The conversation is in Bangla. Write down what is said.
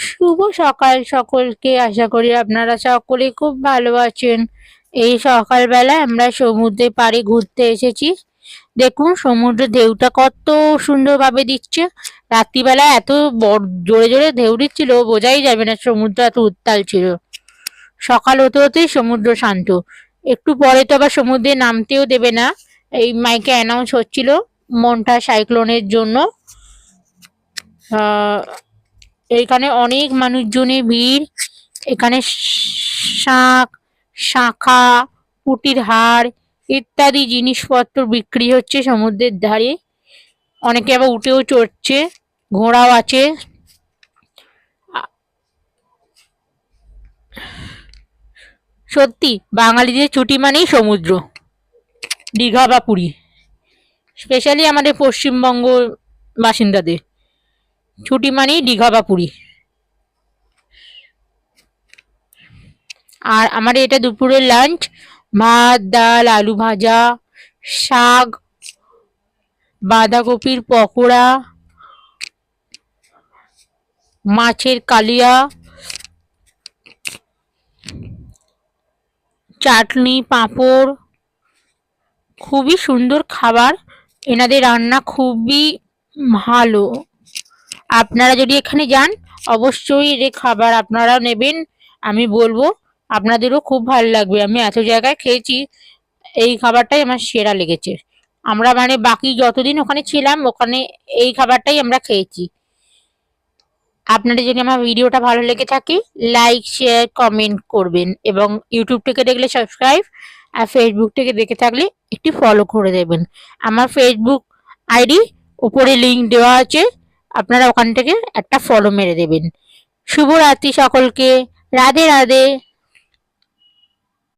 শুভ সকাল সকলকে। আশা করি আপনারা সকলে খুব ভালো আছেন। এই সকালবেলায় আমরা সমুদ্রের পাড়ে ঘুরতে এসেছি। দেখুন সমুদ্রের ঢেউটা কত সুন্দরভাবে দিচ্ছে। রাত্রিবেলা এত জোরে জোরে ঢেউ দিচ্ছিল, বোঝাই যাবে না সমুদ্র এত উত্তাল ছিল। সকাল হতে হতেই সমুদ্র শান্ত। একটু পরে তো আবার সমুদ্রে নামতেও দেবে না, এই মাইকে অ্যানাউন্স হচ্ছিল মনটা সাইক্লোনের জন্য। এইখানে অনেক মানুষজনের ভিড়। এখানে শাঁখ, শাঁখা, পুঁটির হাড় ইত্যাদি জিনিসপত্র বিক্রি হচ্ছে সমুদ্রের ধারে। অনেকে আবার উঠেও চড়ছে, ঘোড়াও আছে। সত্যি বাঙালিদের ছুটি মানেই সমুদ্র, দীঘা বা পুরী। স্পেশালি আমাদের পশ্চিমবঙ্গ বাসিন্দাদের ছুটি মানেই দীঘা বা পুরী। আর আমাদের এটা দুপুরের লাঞ্চ। ভাত, ডাল, আলু ভাজা, শাক, বাঁধাকপির পকোড়া, মাছের কালিয়া, চাটনি, পাঁপড়। খুবই সুন্দর খাবার। এনাদের রান্না খুবই ভালো। আপনারা যদি এখানে যান অবশ্যই এর খাবার আপনারা নেবেন। আমি বলবো আপনাদেরও খুব ভালো লাগবে। আমি এত জায়গায় খেয়েছি, এই খাবারটাই আমার সেরা লেগেছে। আমরা মানে বাকি যতদিন ওখানে ছিলাম ওখানে এই খাবারটাই আমরা খেয়েছি। আপনাদের যদি আমার ভিডিওটা ভালো লেগে থাকে লাইক, শেয়ার, কমেন্ট করবেন এবং ইউটিউব থেকে দেখলে সাবস্ক্রাইব, আর ফেসবুক থেকে দেখে থাকলে একটি ফলো করে দেবেন। আমার ফেসবুক আইডি উপরে লিংক দেওয়া আছে, আপনারা ওখান থেকে একটা ফলো মেরে দেবেন। শুভরাত্রি সকলকে। রাধে রাধে।